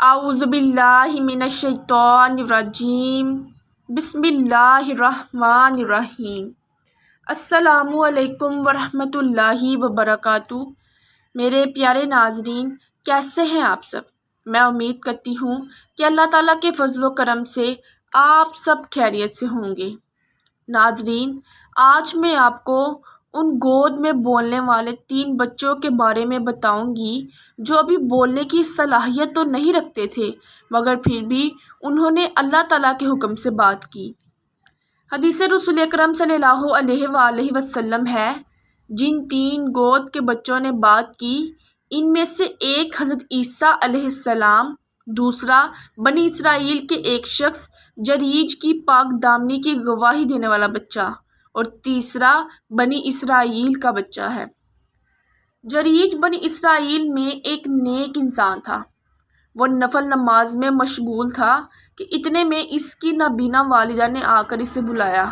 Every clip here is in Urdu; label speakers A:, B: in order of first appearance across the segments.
A: اعوذ باللہ من الشیطان الرجیم بسم اللہ الرحمن الرحیم۔ السلام علیکم ورحمۃ اللہ وبرکاتہ۔ میرے پیارے ناظرین، کیسے ہیں آپ سب؟ میں امید کرتی ہوں کہ اللہ تعالیٰ کے فضل و کرم سے آپ سب خیریت سے ہوں گے۔ ناظرین، آج میں آپ کو ان گود میں بولنے والے 3 بچوں کے بارے میں بتاؤں گی جو ابھی بولنے کی صلاحیت تو نہیں رکھتے تھے، مگر پھر بھی انہوں نے اللہ تعالیٰ کے حکم سے بات کی۔ حدیث رسول اکرم صلی اللہ علیہ وآلہ وسلم ہے، جن 3 گود کے بچوں نے بات کی، ان میں سے ایک حضرت عیسیٰ علیہ السلام، دوسرا بنی اسرائیل کے ایک شخص جریج کی پاک دامنی کی گواہی دینے والا بچہ، اور تیسرا بنی اسرائیل کا بچہ ہے۔ جریج بنی اسرائیل میں ایک نیک انسان تھا۔ وہ نفل نماز میں مشغول تھا کہ اتنے میں اس کی نابینا والدہ نے آ کر اسے بلایا۔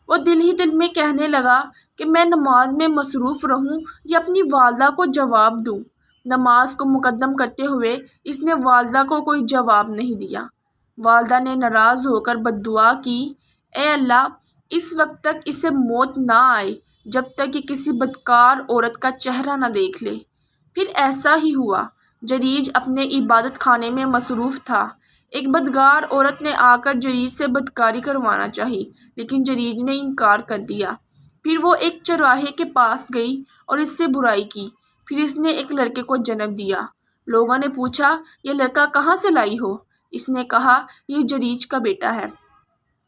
A: وہ دل ہی دل میں کہنے لگا کہ میں نماز میں مصروف رہوں یا اپنی والدہ کو جواب دوں۔ نماز کو مقدم کرتے ہوئے اس نے والدہ کو کوئی جواب نہیں دیا۔ والدہ نے ناراض ہو کر بددعا کی، اے اللہ، اس وقت تک اسے موت نہ آئے جب تک یہ کسی بدکار عورت کا چہرہ نہ دیکھ لے۔ پھر ایسا ہی ہوا۔ جریج اپنے عبادت خانے میں مصروف تھا۔ ایک بدکار عورت نے آ کر جریج سے بدکاری کروانا چاہی، لیکن جریج نے انکار کر دیا۔ پھر وہ ایک چرواہے کے پاس گئی اور اس سے برائی کی۔ پھر اس نے ایک لڑکے کو جنم دیا۔ لوگوں نے پوچھا، یہ لڑکا کہاں سے لائی ہو؟ اس نے کہا، یہ جریج کا بیٹا ہے۔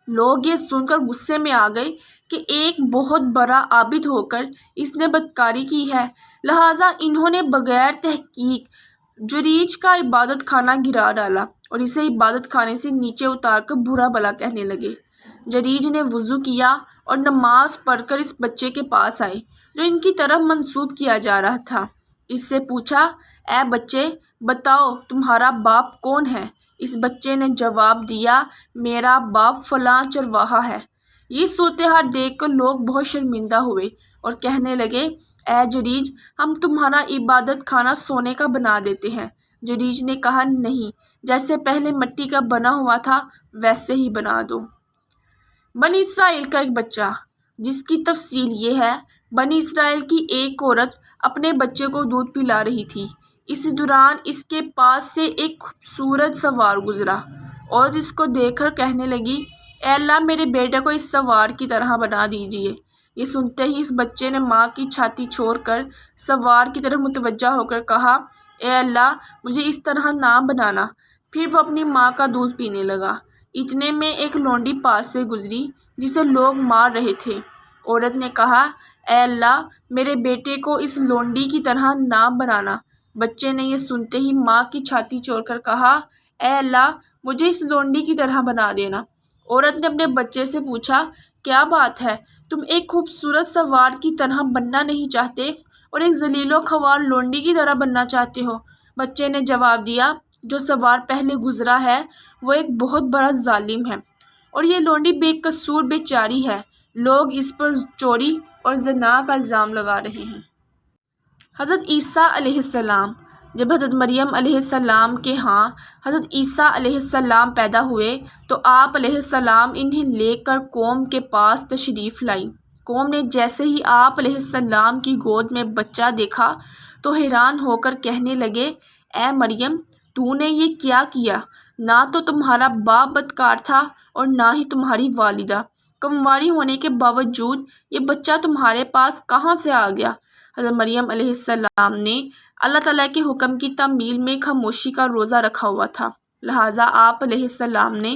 A: لوگ یہ سن کر غصے میں آ گئے کہ ایک بہت بڑا عابد ہو کر اس نے بدکاری کی ہے، لہٰذا انہوں نے بغیر تحقیق جریج کا عبادت خانہ گرا ڈالا اور اسے عبادت خانے سے نیچے اتار کر برا بھلا کہنے لگے۔ جریج نے وضو کیا اور نماز پڑھ کر اس بچے کے پاس آئے جو ان کی طرف منسوب کیا جا رہا تھا۔ اس سے پوچھا، اے بچے، بتاؤ تمہارا باپ کون ہے؟ اس بچے نے جواب دیا، میرا باپ فلاں چرواہا ہے۔ یہ صورتحال دیکھ کر لوگ بہت شرمندہ ہوئے اور کہنے لگے، اے جریج، ہم تمہارا عبادت خانہ سونے کا بنا دیتے ہیں۔ جریج نے کہا، نہیں، جیسے پہلے مٹی کا بنا ہوا تھا ویسے ہی بنا دو۔ بنی اسرائیل کا ایک بچہ، جس کی تفصیل یہ ہے، بنی اسرائیل کی ایک عورت اپنے بچے کو دودھ پلا رہی تھی۔ اسی دوران اس کے پاس سے ایک خوبصورت سوار گزرا۔ عورت اس کو دیکھ کر کہنے لگی، اے اللہ، میرے بیٹے کو اس سوار کی طرح بنا دیجیے۔ یہ سنتے ہی اس بچے نے ماں کی چھاتی چھوڑ کر سوار کی طرف متوجہ ہو کر کہا، اے اللہ، مجھے اس طرح نہ بنانا۔ پھر وہ اپنی ماں کا دودھ پینے لگا۔ اتنے میں ایک لونڈی پاس سے گزری جسے لوگ مار رہے تھے۔ عورت نے کہا، اے اللہ، میرے بیٹے کو اس لونڈی کی طرح نہ بنانا۔ بچے نے یہ سنتے ہی ماں کی چھاتی چھوڑ کر کہا، اے اللہ، مجھے اس لونڈی کی طرح بنا دینا۔ عورت نے اپنے بچے سے پوچھا، کیا بات ہے، تم ایک خوبصورت سوار کی طرح بننا نہیں چاہتے اور ایک ذلیل و خوار لونڈی کی طرح بننا چاہتے ہو؟ بچے نے جواب دیا، جو سوار پہلے گزرا ہے وہ ایک بہت بڑا ظالم ہے اور یہ لونڈی بے قصور بے چاری ہے۔ لوگ اس پر چوری اور زنا کا الزام لگا رہے ہیں۔ حضرت عیسیٰ علیہ السلام، جب حضرت مریم علیہ السلام کے ہاں حضرت عیسیٰ علیہ السلام پیدا ہوئے تو آپ علیہ السلام انہیں لے کر قوم کے پاس تشریف لائی۔ قوم نے جیسے ہی آپ علیہ السلام کی گود میں بچہ دیکھا تو حیران ہو کر کہنے لگے، اے مریم، تو نے یہ کیا کیا؟ نہ تو تمہارا باپ بدکار تھا اور نہ ہی تمہاری والدہ۔ کنواری ہونے کے باوجود یہ بچہ تمہارے پاس کہاں سے آ گیا؟ حضرت مریم علیہ السلام نے اللہ تعالیٰ کے حکم کی تعمیل میں خاموشی کا روزہ رکھا ہوا تھا، لہٰذا آپ علیہ السلام نے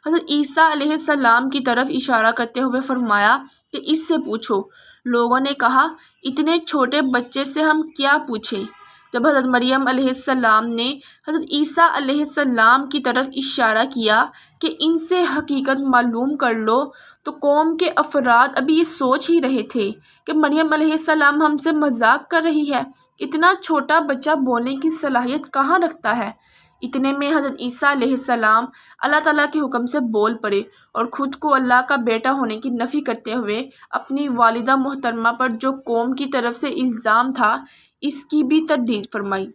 A: حضرت عیسیٰ علیہ السلام کی طرف اشارہ کرتے ہوئے فرمایا کہ اس سے پوچھو۔ لوگوں نے کہا، اتنے چھوٹے بچے سے ہم کیا پوچھیں؟ جب حضرت مریم علیہ السلام نے حضرت عیسیٰ علیہ السلام کی طرف اشارہ کیا کہ ان سے حقیقت معلوم کر لو، تو قوم کے افراد ابھی یہ سوچ ہی رہے تھے کہ مریم علیہ السلام ہم سے مذاق کر رہی ہے، اتنا چھوٹا بچہ بولنے کی صلاحیت کہاں رکھتا ہے۔ اتنے میں حضرت عیسیٰ علیہ السلام اللہ تعالیٰ کے حکم سے بول پڑے اور خود کو اللہ کا بیٹا ہونے کی نفی کرتے ہوئے اپنی والدہ محترمہ پر جو قوم کی طرف سے الزام تھا اس کی بھی تردید فرمائی۔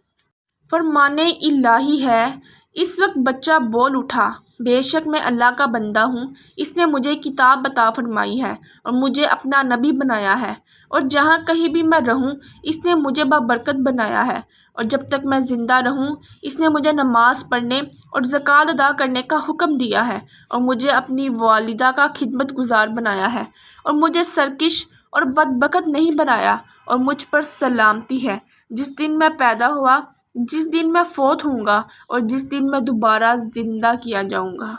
A: فرمان الہی ہے، اس وقت بچہ بول اٹھا، بے شک میں اللہ کا بندہ ہوں، اس نے مجھے کتاب عطا فرمائی ہے اور مجھے اپنا نبی بنایا ہے، اور جہاں کہیں بھی میں رہوں اس نے مجھے بابرکت بنایا ہے، اور جب تک میں زندہ رہوں اس نے مجھے نماز پڑھنے اور زکوٰۃ ادا کرنے کا حکم دیا ہے، اور مجھے اپنی والدہ کا خدمت گزار بنایا ہے، اور مجھے سرکش اور بدبخت نہیں بنایا، اور مجھ پر سلامتی ہے جس دن میں پیدا ہوا، جس دن میں فوت ہوں گا، اور جس دن میں دوبارہ زندہ کیا جاؤں گا۔